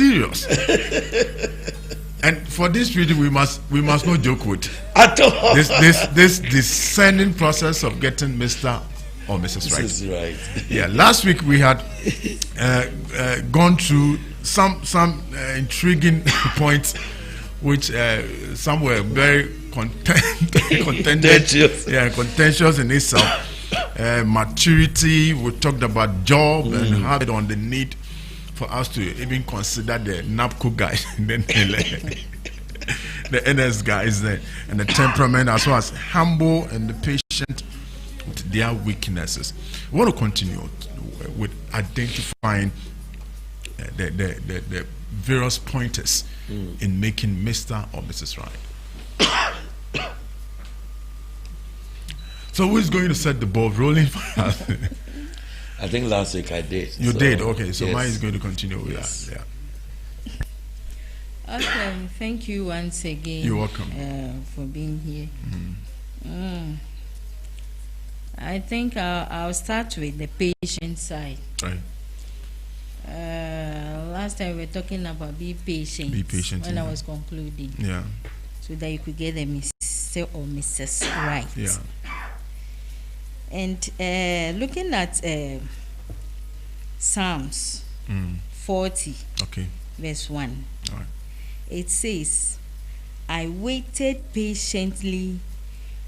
serious. And for this reason, we must not joke with at all. This descending process of getting Mr. or Mrs. Right. Mrs. Right. Yeah. Last week we had gone through some intriguing points, which some were very contentious. Yeah, contentious in itself. Maturity. We talked about job and had on the need for us to even consider the NAPCO guys and then the NS guys there, and the temperament, as well as humble and the patient with their weaknesses. We want to continue with identifying the various pointers in making Mr. or Mrs. Right. So who is going to set the ball rolling for us? I think last week I did. You did? Okay, so yes. Mine is going to continue with that. Yeah. Okay, thank you once again. You're welcome. For being here. I think I'll start with the patient side. Right. Last time we were talking about be patient. Be patient. When I was concluding. Yeah. So that you could get the Mr. or Mrs. right. Yeah. And looking at Psalms 40, okay, verse 1, all right. It says, I waited patiently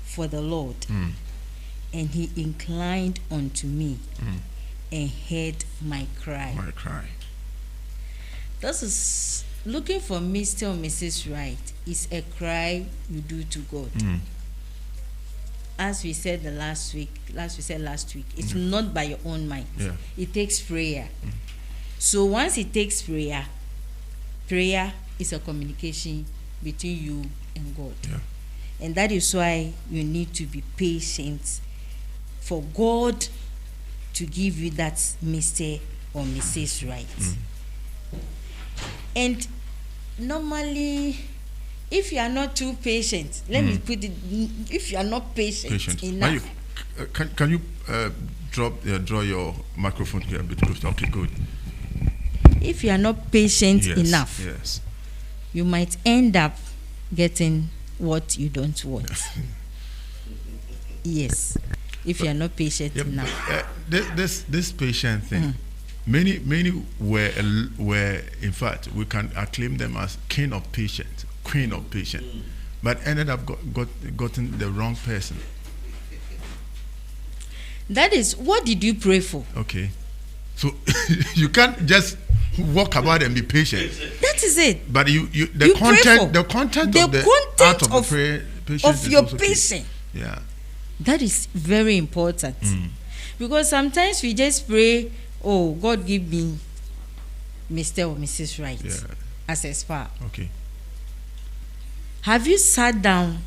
for the Lord, and he inclined unto me and heard my cry. My cry. This is looking for Mr. or Mrs. Right is a cry you do to God. As we said last week, it's not by your own mind. Yeah. It takes prayer. So once it takes prayer is a communication between you and God. Yeah. And that is why you need to be patient for God to give you that Mr. or Mrs. Right. And normally, if you are not too patient, let me put it, if you are not patient enough. Can you draw your microphone here a bit closer? Okay, good. If you are not patient enough, you might end up getting what you don't want. Yes, if you are not patient enough. This patient thing, many were in fact we can acclaim them as king of patience, queen of patience, but ended up gotten the wrong person. That is, what did you pray for? Okay, so you can't just walk about and be patient. That is it. But the content of your patience. Yeah. That is very important. Because sometimes we just pray, oh, God give me Mr. or Mrs. Right as a spa. Okay. Have you sat down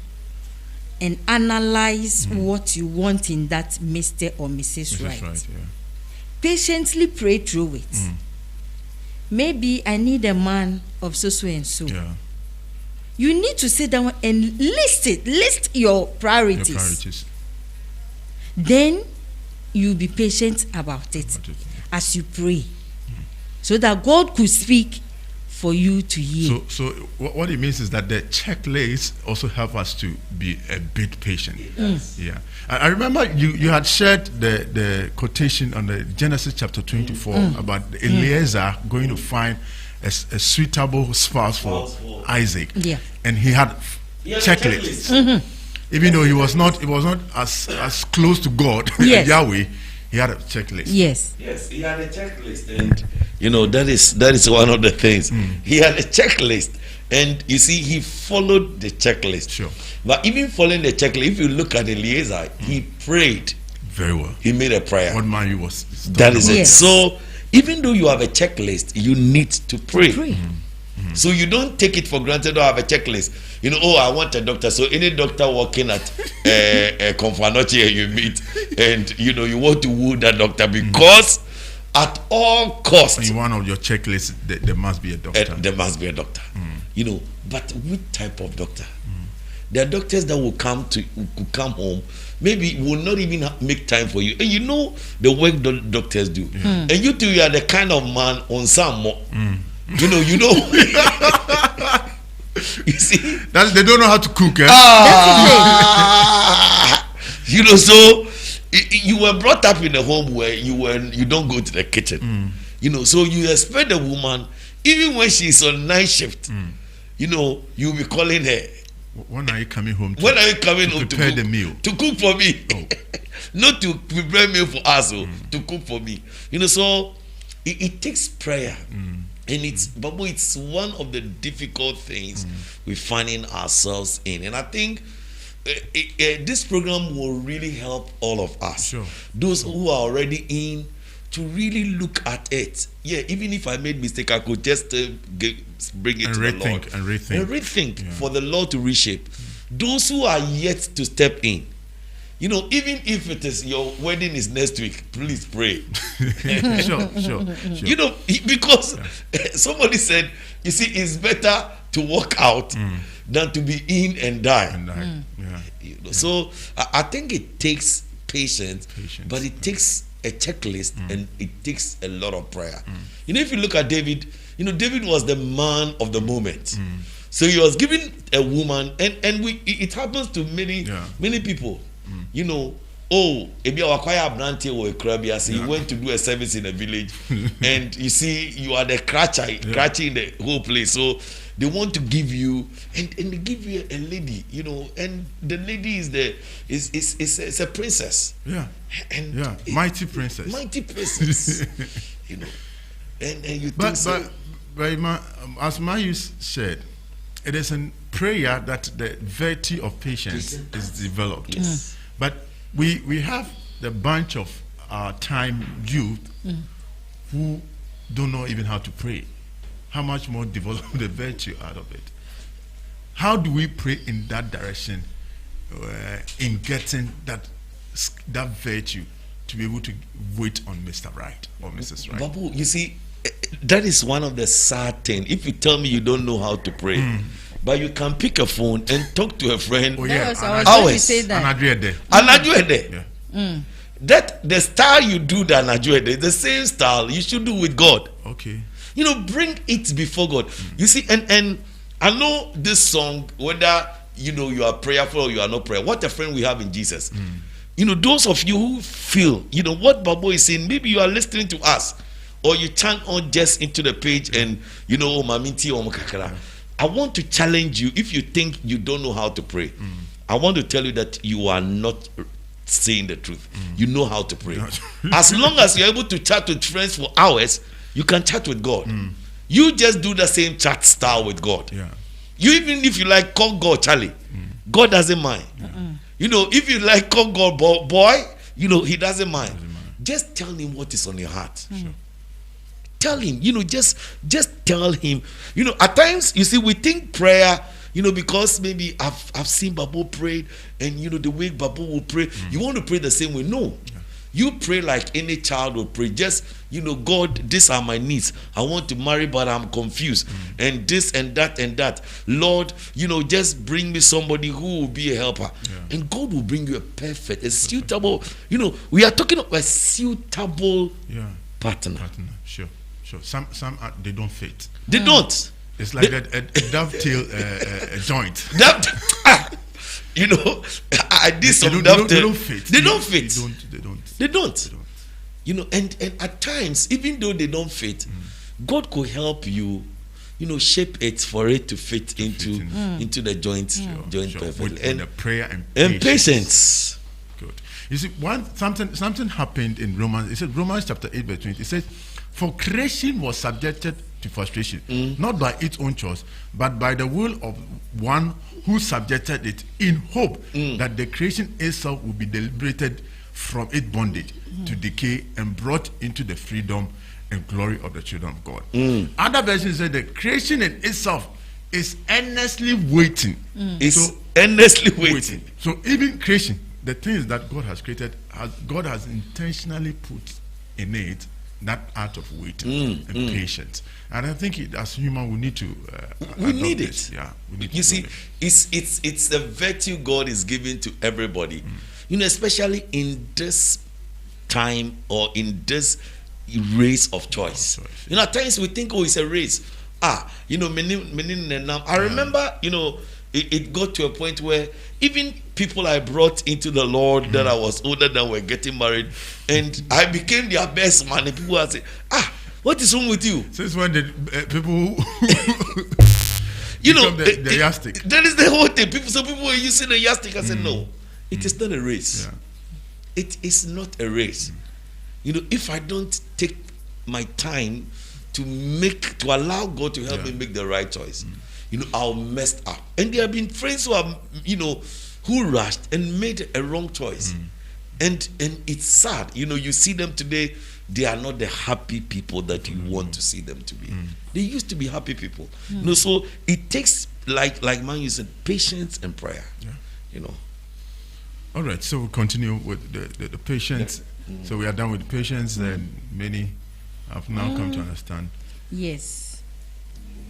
and analyzed what you want in that Mr. or Mrs. Right? Patiently pray through it. Maybe I need a man of so and so. Yeah. You need to sit down and list your priorities. Then you be patient about it as you pray, so that God could speak for you to hear. So what it means is that the checklist also help us to be a bit patient. Yeah. I remember you had shared the quotation on the Genesis chapter 24 about Eliezer going to find a suitable spouse for Isaac. Yeah. And he had checklists. Even though he was not as close to God, Yahweh, he had a checklist. Yes, he had a checklist, and that is one of the things. He had a checklist, and you see, he followed the checklist. Sure. But even following the checklist, if you look at Eliezer, he prayed very well. He made a prayer. What man he was. That is it. So even though you have a checklist, you need to pray. So you don't take it for granted. I have a checklist. I want a doctor. So any doctor working at a Confanoche you meet, and you want to woo that doctor because at all costs. In one of your checklists, there must be a doctor. There must be a doctor. But which type of doctor? There are doctors that will come home, maybe will not even make time for you. And the work doctors do. And you two, you are the kind of man on some more. You know. You see, That's they don't know how to cook. Eh? You know, so you were brought up in a home where you don't go to the kitchen. You know, so you expect the woman, even when she's on night shift, you know, you'll be calling her. When are you coming home? When are you coming home to prepare cook? The meal? To cook for me. Oh. Not to prepare meal for us, to cook for me. You know, so it takes prayer. And it's one of the difficult things we're finding ourselves in. And I think this program will really help all of us. Sure. Those who are already in, to really look at it. Yeah, even if I made mistake, I could just bring it to the Lord. And rethink for the Lord to reshape. Those who are yet to step in, you know, even if it is your wedding is next week, please pray. Sure. You know, because somebody said, you see, it's better to walk out than to be in and die. You know, so I think it takes patience, but it takes a checklist and it takes a lot of prayer. You know, if you look at David, you know, David was the man of the moment. So he was given a woman, and it happens to many people. You know, if you acquire a branch or a crab, so you went to do a service in a village, and you see you are the scratching the whole place. So they want to give you, and they give you a lady, you know, and the lady is a princess. Mighty princess. You know, and you think but so. But as Marius said, it is in prayer that the virtue of patience is developed. Yes. But we have the bunch of our time youth who don't know even how to pray. How much more develop the virtue out of it? How do we pray in that direction in getting that virtue to be able to wait on Mr. Right or Mrs. Right? Babu, you see, that is one of the sad things. If you tell me you don't know how to pray, but you can pick a phone and talk to a friend. That the style you do the Anajuede, the same style you should do with God. Okay. You know, bring it before God. You see, and I know this song, whether you know you are prayerful or you are not prayerful. What a friend we have in Jesus. You know, those of you who feel, you know, what Babu is saying, maybe you are listening to us, or you turn on just into the page and you know, Maminti or Mukakara. I want to challenge you. If you think you don't know how to pray, I want to tell you that you are not saying the truth. You know how to pray. As long as you're able to chat with friends for hours, you can chat with God. You just do the same chat style with God. You, even if you like, call God Charlie, God doesn't mind. You know, if you like, call God boy, you know, he doesn't mind. Just tell him what is on your heart. Tell him, you know, just tell him. You know, at times, you see, we think prayer, you know, because maybe I've seen Babu pray, and you know the way Babu will pray, you want to pray the same way. No, you pray like any child will pray. Just, you know, God, these are my needs. I want to marry, but I'm confused, and this and that and that. Lord, you know, just bring me somebody who will be a helper, and God will bring you a perfect, a suitable. You know, we are talking about a suitable partner. Sure. Some they don't fit. They don't. It's like a dovetail joint. You know, I did some dovetail. They don't fit. They don't fit. They don't. You know, and at times, even though they don't fit, God could help you, you know, shape it for it to fit into the joint perfectly. With the prayer and patience. Good. You see, something happened in Romans. It said Romans chapter 8 verse 20. It says, "For creation was subjected to frustration, not by its own choice, but by the will of one who subjected it, in hope that the creation itself will be liberated from its bondage to decay and brought into the freedom and glory of the children of God." Other versions say the creation in itself is earnestly waiting. It's earnestly waiting. So even creation, the things that God has created, God has intentionally put in it that art of waiting and patience. And I think as human, we need to we need it. This. Yeah, we need you to see, it's a virtue God is giving to everybody. You know, especially in this time or in this race of choice. You know, at times we think, oh, it's a race. You know, I remember, you know, it got to a point where even people I brought into the Lord that I was older than were getting married, and I became their best man. And people would say, what is wrong with you? Since when did people you know, the yardstick? That is the whole thing. People were using the yardstick. I said, no, it is not a race. Yeah. It is not a race. You know, if I don't take my time to allow God to help me make the right choice, you know, I'll mess up. And there have been friends who are, you know, who rushed and made a wrong choice. And it's sad. You know, you see them today, they are not the happy people that you want to see them to be. They used to be happy people. You know, so it takes, like Manu said, patience and prayer. You know. All right, so we'll continue with the patience. So we are done with patience, and many have now come to understand. Yes.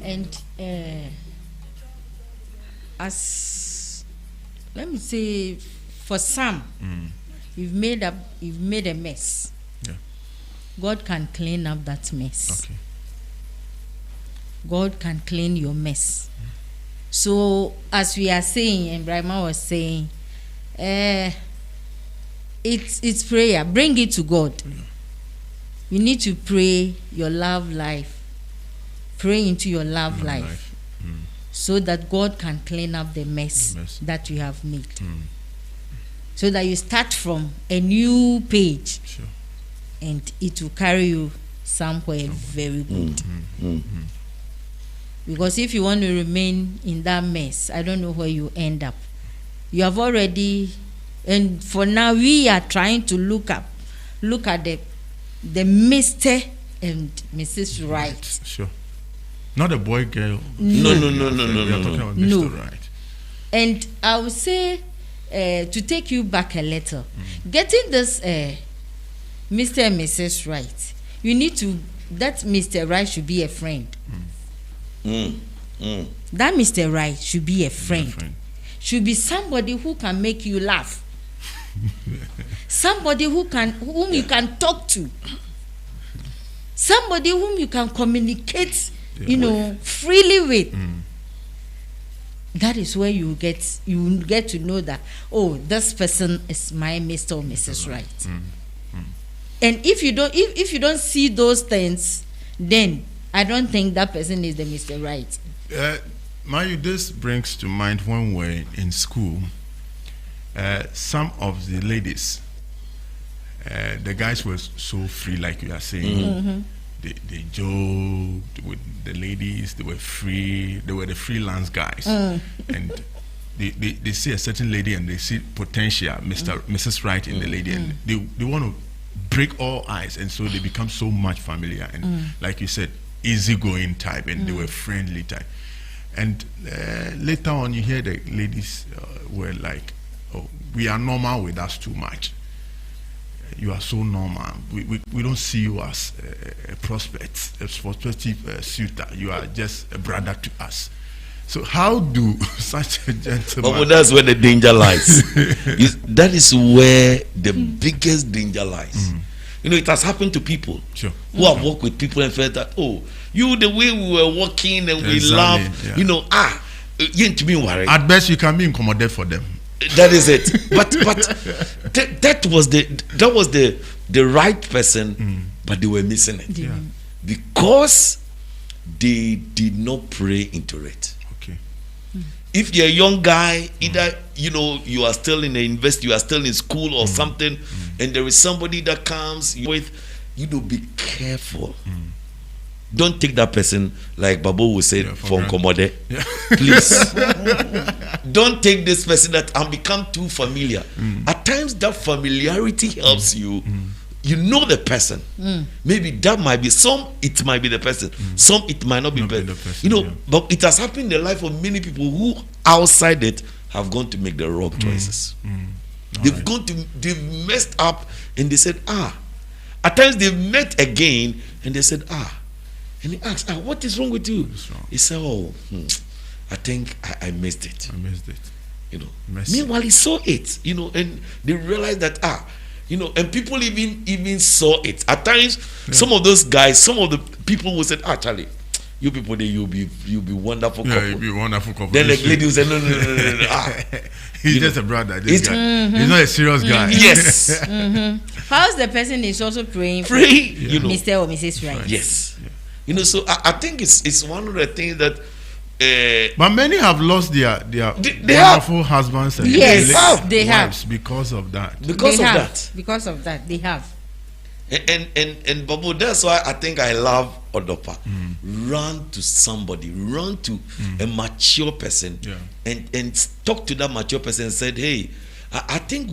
And as, let me say, for some, you've made a mess. God can clean up that mess. Okay. God can clean your mess. So as we are saying, and Brahma was saying, it's prayer. Bring it to God. You need to pray your love life. Pray into your love life. So that God can clean up the mess that you have made. So that you start from a new page. Sure. And it will carry you somewhere very good. Because if you want to remain in that mess, I don't know where you end up. You have already, and for now we are trying to look at the Mr. and Mrs. Right. Sure. Not a boy girl. No. We are talking about Mr. Right. And I would say, to take you back a little, getting this Mr. and Mrs. Right, you need to, that Mr. Right should be a friend. That Mr. Right should be a friend. Should be somebody who can make you laugh. Somebody whom you can talk to. Somebody whom you can communicate, you know, freely with. That is where you get to know that, oh, this person is my Mr. or Mrs. Right. And if you don't see those things, then I don't think that person is the Mr. Right. Mayu, this brings to mind when we're in school, some of the ladies, the guys were so free, like you are saying. They joked with the ladies. They were free. They were the freelance guys, and they see a certain lady and they see potential, Mrs. Right in the lady, and they want to break all ice, and so they become so much familiar and, like you said, easygoing type, and they were friendly type. And later on, you hear the ladies were like, "Oh, we are normal with us too much. You are so normal. We don't see you as a prospect, a prospective suitor. You are just a brother to us." So how do such a gentleman? But that's where the danger lies. That is where the biggest danger lies. You know, it has happened to people who have worked with people and felt that, oh, you, the way we were walking and we laughed, you know, you ain't to be worried. At best, you can be incommodate for them. That is it. But that was the right person, but they were missing it because they did not pray into it. If you're a young guy, either you are still in the university, you are still in school or something, and there is somebody that comes with, be careful. Don't take that person, like Babu will say, for commode. Please. Don't take this person that and become too familiar. At times that familiarity helps you. You know the person. Maybe that might be it might be the person. Some it might not be the person. But it has happened in the life of many people who outside it have gone to make the wrong choices. They've messed up and they said, At times they've met again and they said, And he asked, what is wrong with you? He said, I think I missed it. I missed it. Meanwhile he saw it, and they realized that You know, and people even saw it. At times, some of those guys, some of the people will say, actually, you people there, you'll be wonderful couple. Yeah, you'll be wonderful couple. Then the lady will say, no. He's just a brother. This guy. He's not a serious guy. Yes. How's the person is also praying for you know, Mr. or Mrs. Right? Yes. Yeah. You know, so I think it's one of the things that. But many have lost their wonderful husbands and yes, they wives have because of that. Because of that, they have. And Babu, that's why I think I love Odopa. Run to somebody, run to a mature person, and talk to that mature person and said, hey, I think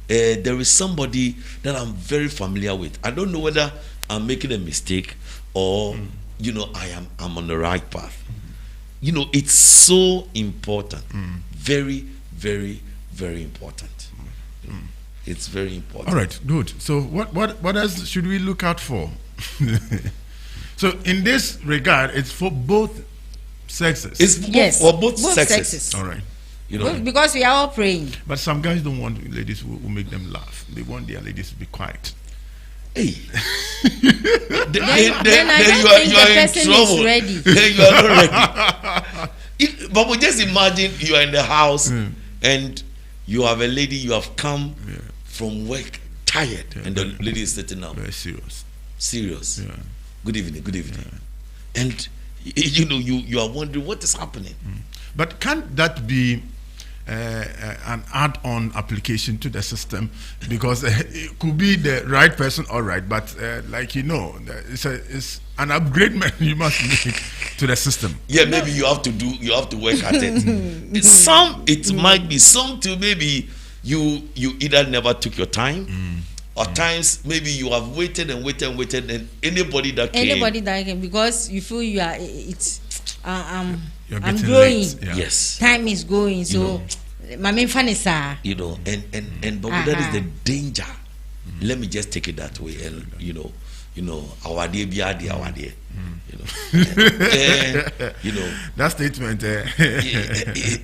there is somebody that I'm very familiar with. I don't know whether I'm making a mistake or you know I'm on the right path. You know, it's so important. Very, very, very important. It's very important. All right, good. So what else should we look out for? So in this regard, it's for both sexes. It's for both sexes. All right. You know, because we are all praying. But some guys don't want ladies who make them laugh. They want their ladies to be quiet. Hey. then you are in trouble. Ready. Then you are not ready. But just imagine you are in the house and you have a lady, you have come from work tired, and the lady is sitting down. Very serious. Yeah. Good evening. And you know, you are wondering what is happening. But can't that be an add-on application to the system? Because it could be the right person, all right, but like you know, it's an upgrade you must make to the system. Yeah, maybe you have to work at it. It might be some too. Maybe you either never took your time, or times maybe you have waited, and anybody that came, because you feel you are I'm growing. Yeah. Yes, time is going, so my main fan is you know, and but that is the danger. Let me just take it that way, and you know, our dear be our dear, you know, that statement.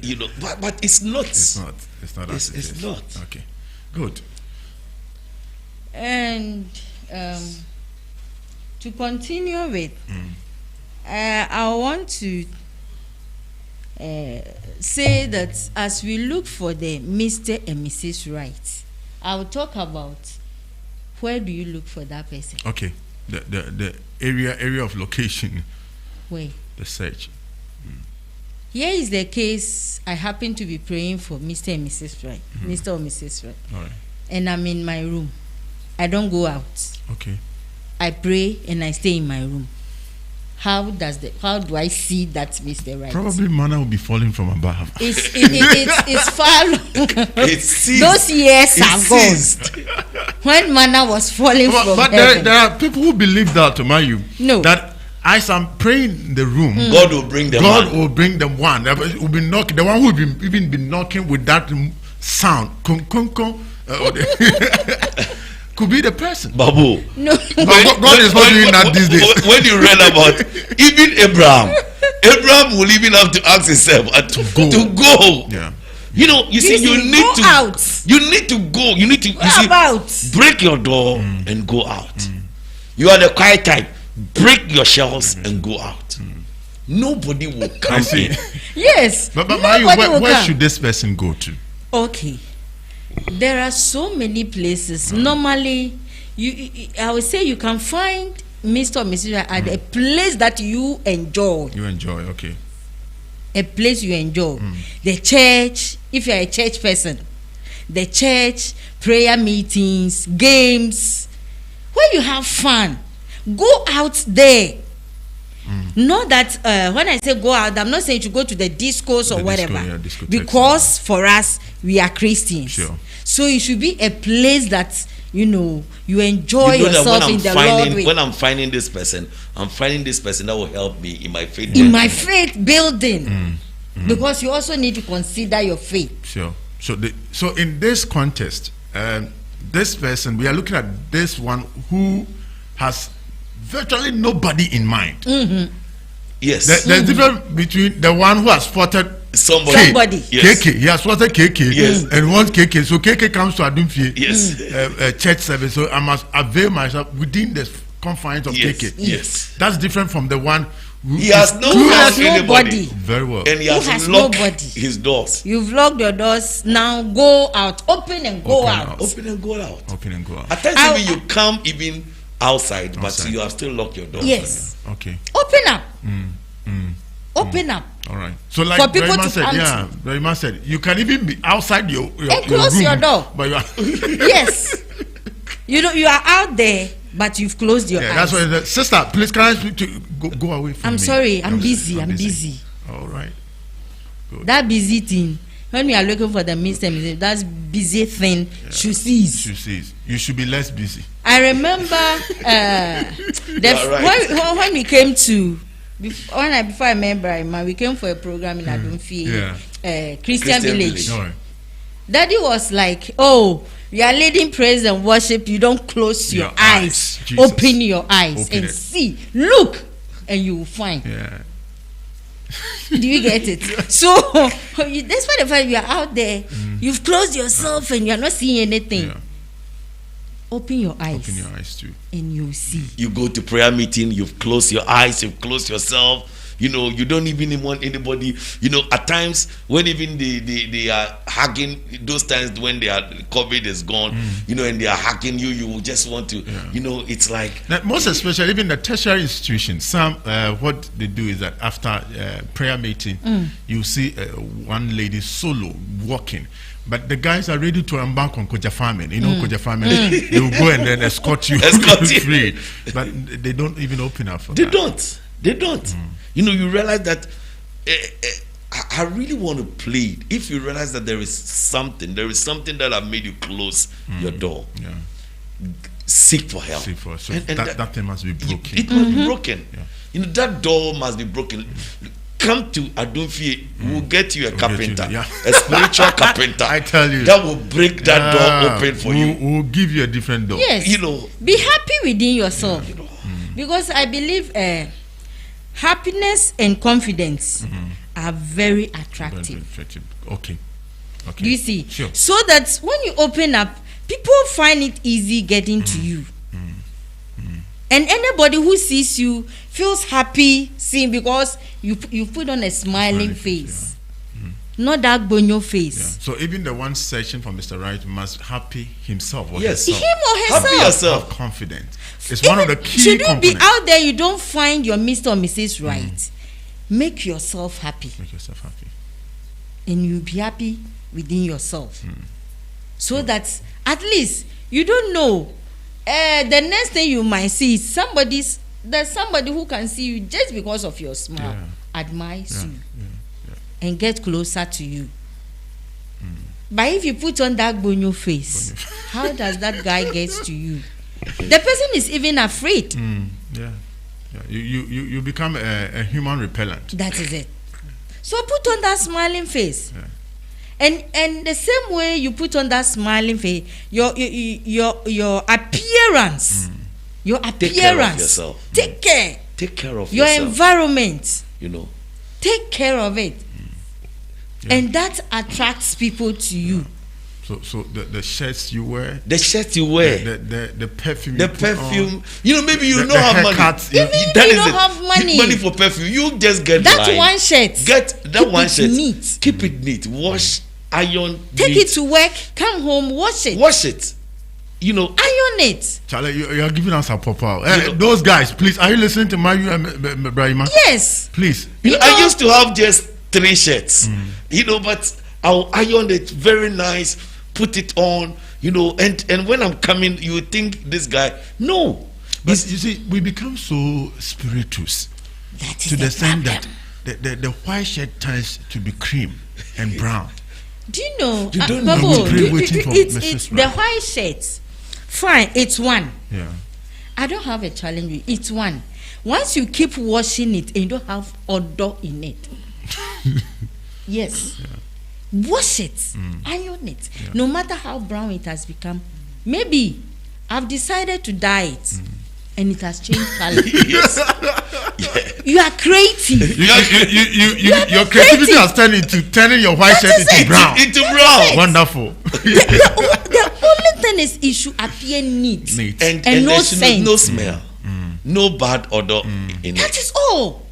You know, but it's not. It's not. It's not. Okay, good. And to continue with, I want to say that as we look for the Mr. and Mrs. Right, I'll talk about where do you look for that person. Okay, the area of location. Where? The search. Here is the case. I happen to be praying for Mr. and Mrs. Right, Mr. or Mrs. Right. All right. And I'm in my room. I don't go out. Okay. I pray and I stay in my room. How do I see that Mr. Right? Probably manna will be falling from above. It's far long. It's those years are gone. When manna was falling from but heaven. there are people who believe that, to mind you. No. That as I'm praying in the room, God will bring them. God will bring them one. Will be knocking. The one who will even be knocking with that sound. Could be the person. Babu. No. God is not doing that these days. When you read about even Abraham will even have to ask himself to go. Yeah. You know, you see, you need to out. You need to go. You need to break your door and go out. You are the quiet type. Break your shells and go out. Nobody will come in. Yes. But where should this person go to? Okay. There are so many places. Normally, I would say you can find Mr. or Mrs. at a place that you enjoy. You enjoy, okay. A place you enjoy. The church, if you are a church person. The church, prayer meetings, games. Where you have fun. Go out there. Not that when I say go out, I'm not saying you go to the discos or whatever. Because for us, we are Christians. Sure. So it should be a place that you enjoy yourself in the Lord. When I'm finding this person that will help me in my faith. In my faith building. Because you also need to consider your faith. Sure. So in this context, this person, we are looking at this one who has virtually nobody in mind. Yes. There's difference between the one who has spotted Somebody. Yes. KK. He has spotted KK. Yes. And wants KK. So KK comes to Adumfie. Yes. Church service. So I must avail myself within the confines of KK. Yes. That's different from the one He has no Who has anybody. nobody. Very well. And he Who has has locked nobody. his doors. You've locked your doors. Now go out. Open and go Open out. out. Open and go out. Open and go out. At times I- even you come even outside, but Outside. you have still locked your doors. Yes. Okay. Open up. Open up. All right. So like For people Rayman to said, come yeah, Rayman said, you can even be outside your And close room, your door. But you are Yes. You know, you are out there, but you've closed your yeah, eyes. that's what it is. Sister, please can I speak to go away from I'm me? sorry, I'm busy. All right. That busy thing. When we are looking for the minister, that busy thing should cease. You should be less busy. I remember when we came to before I met Brian, we came for a program in Adumfie, Christian Village. All right. Daddy was like, "Oh, you are leading praise and worship. You don't close your eyes. Jesus. Open your eyes Open and it. see, look, and you will find." Yeah. Do you get it? So that's why the fact you are out there, you've closed yourself and you are not seeing anything. Yeah. Open your eyes. Open your eyes too. And you'll see. You go to prayer meeting, you've closed your eyes, you've closed yourself. You know, you don't even want anybody. You know, at times when even they are hugging, those times when they are COVID is gone, you know, and they are hugging you, you will just want to, you know, it's like Now, most especially even the tertiary institutions. Some what they do is that after prayer meeting, you see one lady solo walking. But the guys are ready to embark on koja farming. You know, koja farming. They will go and then escort you free. But they don't even open up for that. They don't. You know, you realize that I really want to plead. If you realize that there is something that have made you close your door. Yeah. Seek for help. So that thing must be broken. It must be broken. Yeah. You know, that door must be broken. Come to Adumfie, we'll get you a carpenter, a spiritual carpenter. I tell you, that will break that door open for you. We'll give you a different door. Yes. You know, be happy within yourself. you know. Because I believe happiness and confidence are very attractive. Okay. Do you see? Sure. So that when you open up, people find it easy getting to you. And anybody who sees you feels happy seeing, because you put on a smiling face. Not that bonyo face. Yeah. So even the one searching for Mr. Right must happy himself or Yes. herself. Him or herself. Happy yourself. Have confidence. It's one of the key Should you be components. out there, you don't find your Mr. or Mrs. Right, make yourself happy. Make yourself happy. And you'll be happy within yourself. So that at least you don't know. The next thing you might see is there's somebody who can see you just because of your smile, admires you, and get closer to you. But if you put on that bonyo face, how does that guy get to you? The person is even afraid. Yeah. You become a human repellent. That is it. So put on that smiling face. Yeah. And the same way you put on that smiling face, your appearance, Take care of yourself. Take care. Take care of Your yourself. environment. You know. Take care of it. Yeah. And that attracts people to you. So the shirts you wear, The shirt you wear, the perfume, the you put perfume. on, You know, maybe you the don't have money. haircuts, Even if you don't have money for perfume. You just get That line. one shirt. Get that keep one it shirt. neat. Keep it neat. Wash, iron. Take neat. it to work, come home, wash it. Wash it. You know. Iron it. Charlie, you're giving us a pop-out. You know- Those guys, please, are you listening to Mario and Brahima? Yes. Please. You know, I used to have just 3 shirts. You know, but I'll iron it very nice, put it on, you know, and when I'm coming, you would think this guy. No. But you see, we become so spirituous That is to the the extent problem. that the white shirt turns to be cream and brown. Do you know? You don't Babo, know. We pray waiting for it's Mrs. the Right. white shirts. Fine, it's one. Yeah. I don't have a challenge with it's one. Once you keep washing it and you don't have odor in it, yes, wash it, iron it. No matter how brown it has become, maybe I've decided to dye it, and it has changed color. Yes. You are creative. Your creativity has turned into turning your white shirt into brown. Into brown. Wonderful. The only thing is it should appear neat. And no there should scent. no smell. No bad odor in That it. is all.